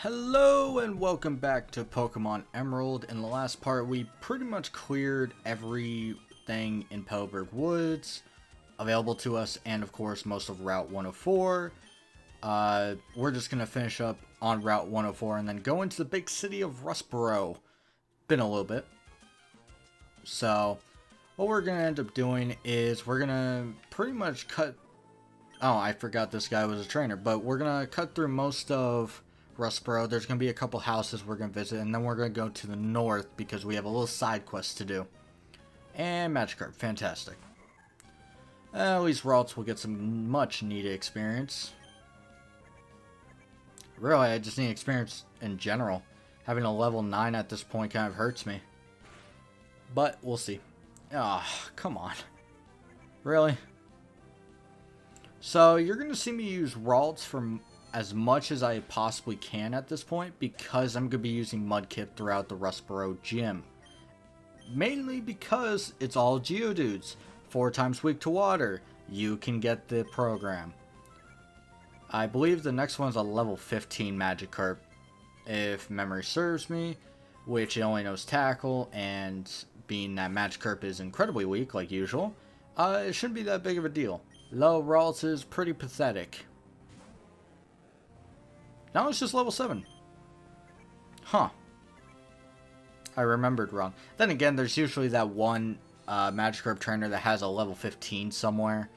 Hello and welcome back to Pokemon Emerald. In the last part, we pretty much cleared everything in Pellberg Woods available to us, and of course most of Route 104. We're just going to finish up on Route 104 and then go into the big city of Rustboro. Been a little bit. So, what we're going to end up doing is we're going to pretty much cut... Oh, I forgot this guy was a trainer, but we're going to cut through most of Rustboro. There's going to be a couple houses we're going to visit, and then we're going to go to the north because we have a little side quest to do. And Magikarp, fantastic. At least Ralts will get some much needed experience. Really, I just need experience in general. Having a level 9 at this point kind of hurts me. But we'll see. Ah, oh, come on. Really? So you're going to see me use Ralts for as much as I possibly can at this point, because I'm going to be using Mudkip throughout the Rustboro gym. Mainly because it's all Geodudes. 4 times weak to water. You can get the program. I believe the next one's a level 15 Magikarp, if memory serves me, which it only knows Tackle, and being that Magikarp is incredibly weak like usual, it shouldn't be that big of a deal. Low Ralts is pretty pathetic. Now it's just level 7. Huh. I remembered wrong. Then again, there's usually that one Magikarp trainer that has a level 15 somewhere.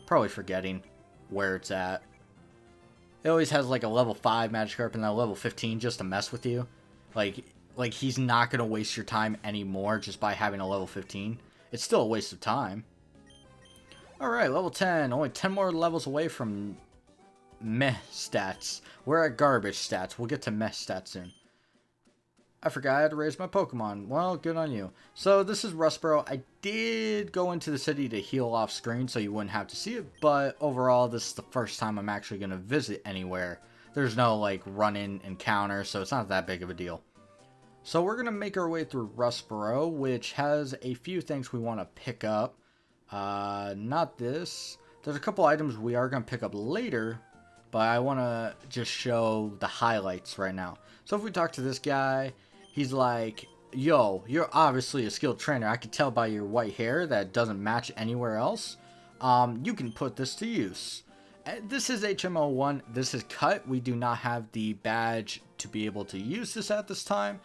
Probably forgetting where it's at. It always has like a level 5 Magikarp and a level 15 just to mess with you. Like he's not going to waste your time anymore just by having a level 15. It's still a waste of time. Alright, level 10. Only 10 more levels away from meh stats. We're at garbage stats. We'll get to meh stats soon. I forgot I had to raise my Pokemon. Well, good on you. So this is Rustboro. I did go into the city to heal off screen so you wouldn't have to see it, but overall this is the first time I'm actually going to visit anywhere. There's no like run-in encounter, so it's not that big of a deal. So we're going to make our way through Rustboro, which has a few things we want to pick up. Not this. There's a couple items we are going to pick up later, but I want to just show the highlights right now. So if we talk to this guy, he's like, yo, you're obviously a skilled trainer. I can tell by your white hair that doesn't match anywhere else. You can put this to use. This is HM01. This is cut. We do not have the badge to be able to use this at this time.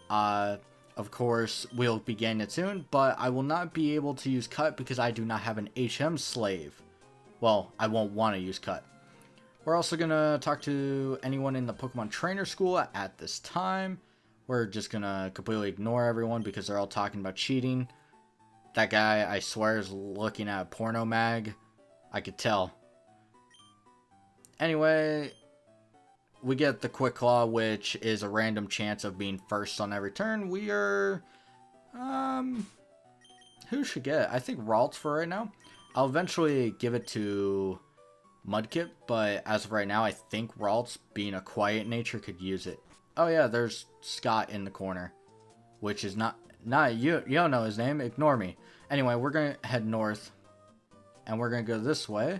Of course, we'll be getting it soon, but I will not be able to use cut because I do not have an HM slave. Well, I won't want to use cut. We're also going to talk to anyone in the Pokemon Trainer School at this time. We're just going to completely ignore everyone because they're all talking about cheating. That guy, I swear, is looking at a porno mag. I could tell. Anyway, we get the Quick Claw, which is a random chance of being first on every turn. We are... who should get it? I think Ralts for right now. I'll eventually give it to Mudkip, but as of right now, I think Ralts, being a quiet nature, could use it. Oh yeah, there's Scott in the corner, which is not you don't know his name, ignore me. Anyway, we're going to head north, and we're going to go this way.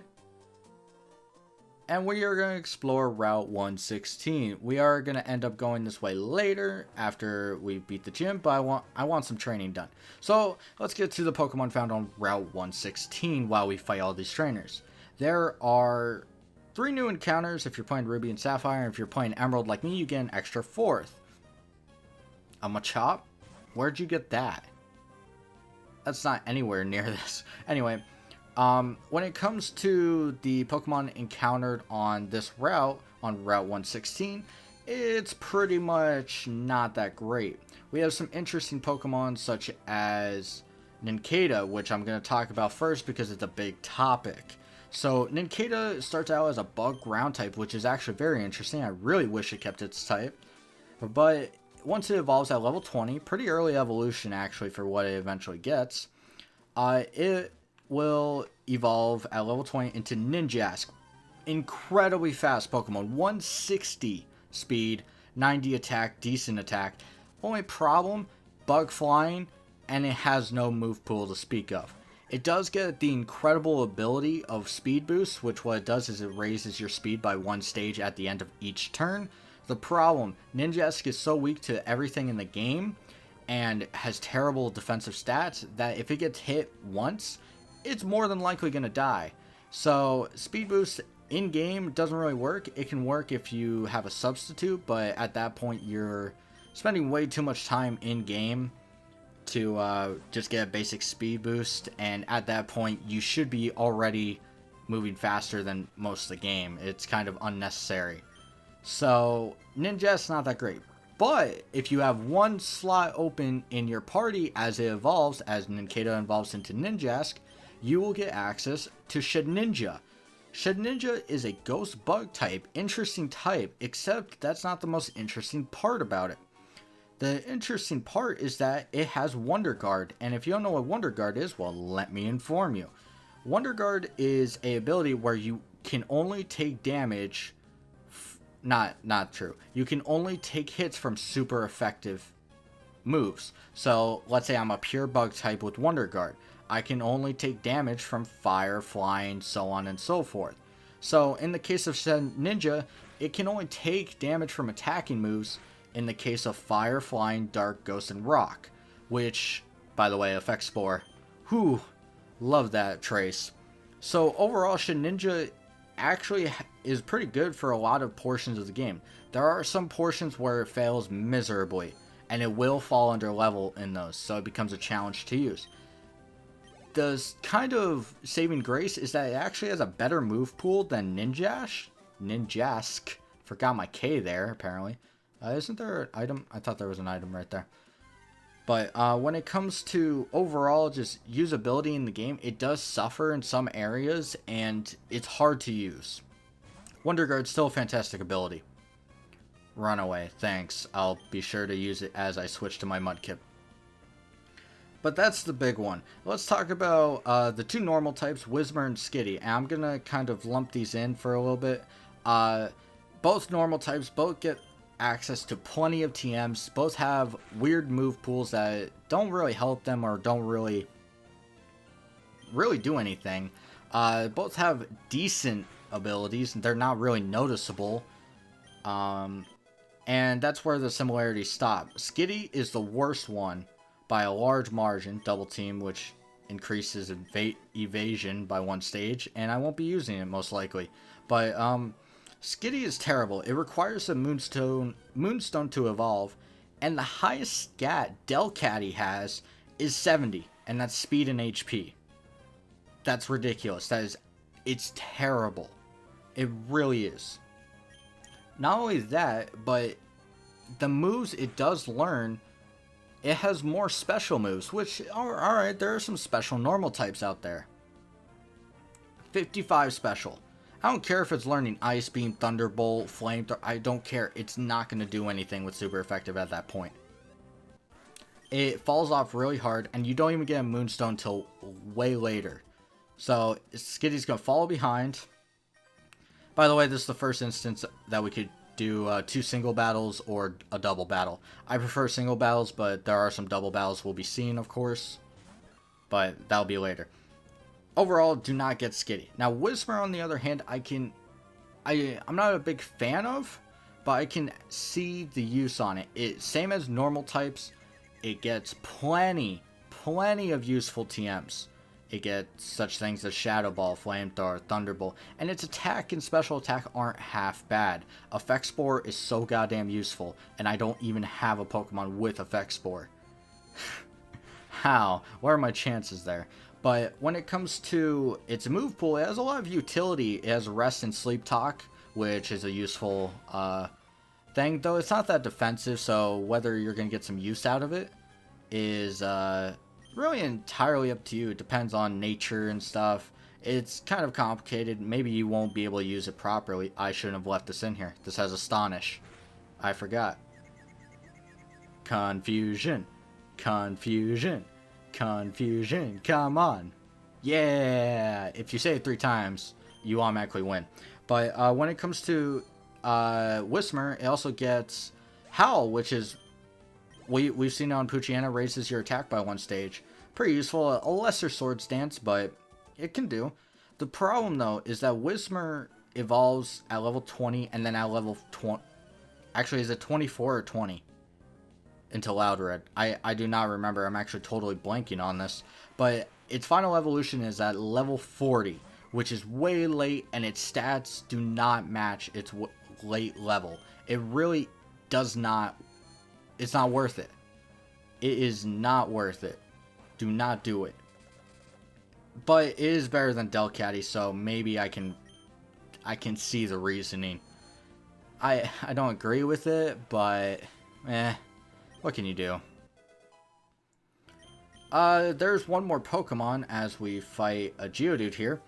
And we are going to explore Route 116. We are going to end up going this way later after we beat the gym, but I want some training done. So let's get to the Pokemon found on Route 116 while we fight all these trainers. There are 3 new encounters if you're playing Ruby and Sapphire, and if you're playing Emerald like me, you get an extra 4th. A Machop? Where'd you get that? That's not anywhere near this. Anyway, when it comes to the Pokemon encountered on this route, on Route 116, it's pretty much not that great. We have some interesting Pokemon such as Nincada, which I'm going to talk about first because it's a big topic. So Nincada starts out as a bug ground type, which is actually very interesting. I really wish it kept its type. But once it evolves at level 20, pretty early evolution actually for what it eventually gets, it will evolve at level 20 into Ninjask. Incredibly fast Pokemon. 160 speed, 90 attack, decent attack. Only problem, bug flying, and it has no move pool to speak of. It does get the incredible ability of Speed Boost, which what it does is it raises your speed by 1 stage at the end of each turn. The problem, Ninjask is so weak to everything in the game and has terrible defensive stats that if it gets hit once, it's more than likely going to die. So speed boost in game doesn't really work. It can work if you have a substitute, but at that point you're spending way too much time in game to just get a basic speed boost, and at that point you should be already moving faster than most of the game. It's kind of unnecessary. So Ninjask's not that great. But if you have one slot open in your party as it evolves, as Ninkata evolves into Ninjask, you will get access to Shedinja. Shedinja is a ghost bug type, interesting type, except that's not the most interesting part about it. The interesting part is that it has Wonder Guard, and if you don't know what Wonder Guard is, well, let me inform you. Wonder Guard is a ability where you can only take damage. Not true. You can only take hits from super effective moves. So let's say I'm a pure bug type with Wonder Guard. I can only take damage from fire, flying, so on and so forth. So in the case of Ninja, it can only take damage from attacking moves in the case of fire, flying, dark, ghost, and rock. Which, by the way, affects Spore. Whew, love that trace. So overall, Shedinja actually is pretty good for a lot of portions of the game. There are some portions where it fails miserably, and it will fall under level in those, so it becomes a challenge to use. The kind of saving grace is that it actually has a better move pool than Ninjask. Forgot my K there, apparently. Isn't there an item? I thought there was an item right there. But when it comes to overall just usability in the game, it does suffer in some areas, and it's hard to use. Wonder Guard's still a fantastic ability. Runaway, thanks. I'll be sure to use it as I switch to my Mudkip. But that's the big one. Let's talk about the two normal types, Whismur and Skitty. And I'm going to kind of lump these in for a little bit. Both normal types, both get access to plenty of TMs. Both have weird move pools that don't really help them or don't really do anything. Both have decent abilities. They're not really noticeable. And that's where the similarities stop. Skitty is the worst one by a large margin. Double team, which increases evasion by one stage, and I won't be using it most likely. But Skitty is terrible. It requires a Moonstone to evolve, and the highest stat Delcatty has is 70, and that's speed and HP. That's ridiculous. It's terrible. It really is. Not only that, but the moves it does learn, it has more special moves, which, alright, there are some special normal types out there. 55 special. I don't care if it's learning Ice Beam, Thunderbolt, Flamethrower. I don't care. It's not going to do anything with super effective at that point. It falls off really hard, and you don't even get a Moonstone until way later. So, Skitty's going to fall behind. By the way, this is the first instance that we could do 2 single battles or a double battle. I prefer single battles, but there are some double battles we'll be seeing, of course. But that'll be later. Overall, do not get Skitty. Now, Whismur, on the other hand, I'm not a big fan of, but I can see the use on it. Same as normal types, it gets plenty of useful TMs. It gets such things as Shadow Ball, Flamethrower, Thunderbolt, and its attack and special attack aren't half bad. Effect Spore is so goddamn useful, and I don't even have a Pokemon with Effect Spore. How? What are my chances there? But when it comes to its move pool, it has a lot of utility. It has Rest and Sleep Talk, which is a useful thing, though it's not that defensive, so whether you're going to get some use out of it is really entirely up to you. It depends on nature and stuff. It's kind of complicated. Maybe you won't be able to use it properly. I shouldn't have left this in here. This has Astonish. I forgot. Confusion. Confusion. Confusion. Come on. Yeah. If you say it 3 times, you automatically win. But when it comes to Whismur, it also gets Howl, which is... We've seen it on Poochyena, raises your attack by 1 stage. Pretty useful. A lesser Swords Dance, but it can do. The problem, though, is that Whismur evolves at level 20, and then at Actually, is it 24 or 20? Into Loudred. I do not remember. I'm actually totally blanking on this. But its final evolution is at level 40, which is way late, and its stats do not match its late level. It really does not. It's not worth it. It is not worth it. Do not do it. But it is better than Delcatty, so maybe I can see the reasoning. I don't agree with it, but what can you do? There's one more Pokemon as we fight a Geodude here.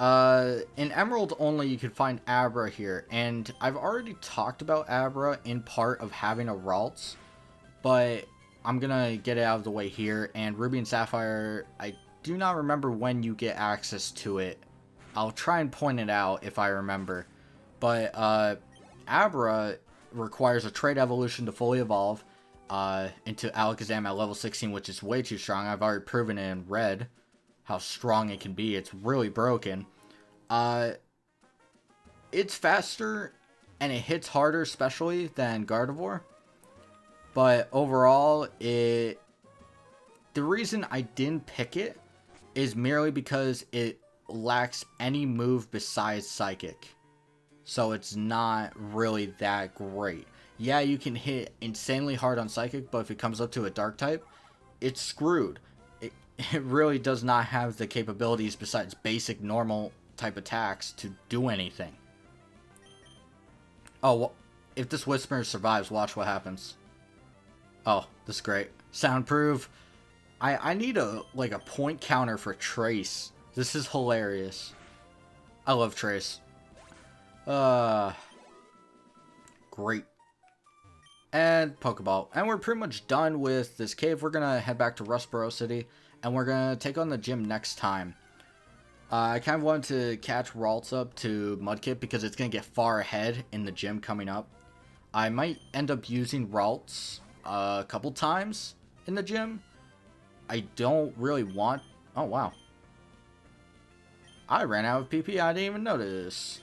In Emerald only, you can find Abra here, and I've already talked about Abra in part of having a Ralts, but I'm gonna get it out of the way here. And Ruby and Sapphire, I do not remember when you get access to it. I'll try and point it out if I remember. But Abra requires a trait evolution to fully evolve into Alakazam at level 16, which is way too strong. I've already proven it in red how strong it can be. It's really broken. It's faster and it hits harder, especially than Gardevoir. But overall, the reason I didn't pick it is merely because it lacks any move besides Psychic. So it's not really that great. Yeah, you can hit insanely hard on Psychic, but if it comes up to a Dark type, it's screwed. It really does not have the capabilities besides basic normal type attacks to do anything. Oh, well, if this Whisper survives, watch what happens. Oh, this is great. Soundproof. I need a point counter for Trace. This is hilarious. I love Trace. Great. And Pokeball. And we're pretty much done with this cave. We're gonna head back to Rustboro City, and we're gonna take on the gym next time. I kind of wanted to catch Ralts up to Mudkip because it's gonna get far ahead in the gym coming up. I might end up using Ralts a couple times in the gym. I don't really want... Oh, wow. I ran out of PP. I didn't even notice.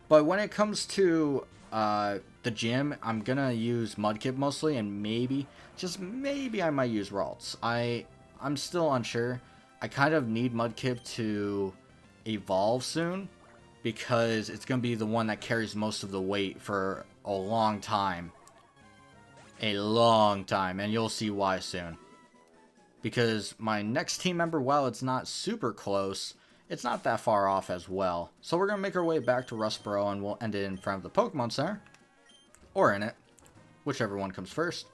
But when it comes to the gym, I'm going to use Mudkip mostly. And maybe, just maybe, I might use Ralts. I'm still unsure. I kind of need Mudkip to evolve soon, because it's going to be the one that carries most of the weight for a long time. A long time. And you'll see why soon. Because my next team member, while it's not super close, it's not that far off as well. So we're going to make our way back to Rustboro, and we'll end it in front of the Pokemon Center. Or in it. Whichever one comes first.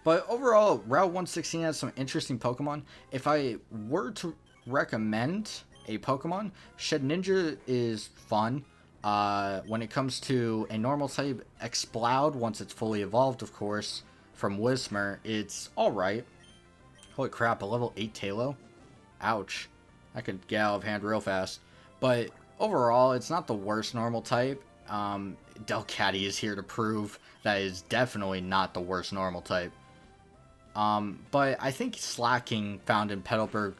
But overall, Route 116 has some interesting Pokemon. If I were to recommend a Pokemon, Shedinja is fun. When it comes to a normal type, Exploud, once it's fully evolved, of course, from Whismur, it's alright. Holy crap, a level 8 Tailo? Ouch. I could get out of hand real fast. But overall, it's not the worst normal type. Delcatty is here to prove that is definitely not the worst normal type. But I think Slacking found in Petalburg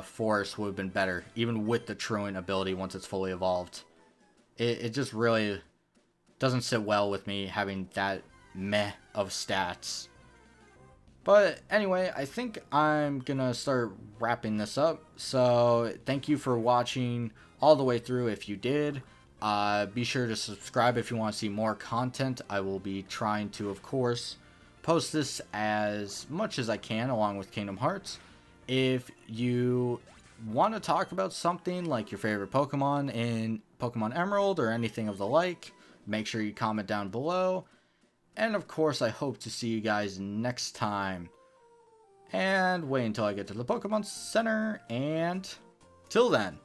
Forest would have been better, even with the Truant ability once it's fully evolved. It just really doesn't sit well with me having that meh of stats. But anyway, I think I'm gonna start wrapping this up. So thank you for watching all the way through if you did. Be sure to subscribe if you want to see more content. I will be trying to, of course, post this as much as I can along with Kingdom Hearts. If you want to talk about something like your favorite Pokemon in Pokemon Emerald or anything of the like, make sure you comment down below. And of course, I hope to see you guys next time. And wait until I get to the Pokemon Center. And till then.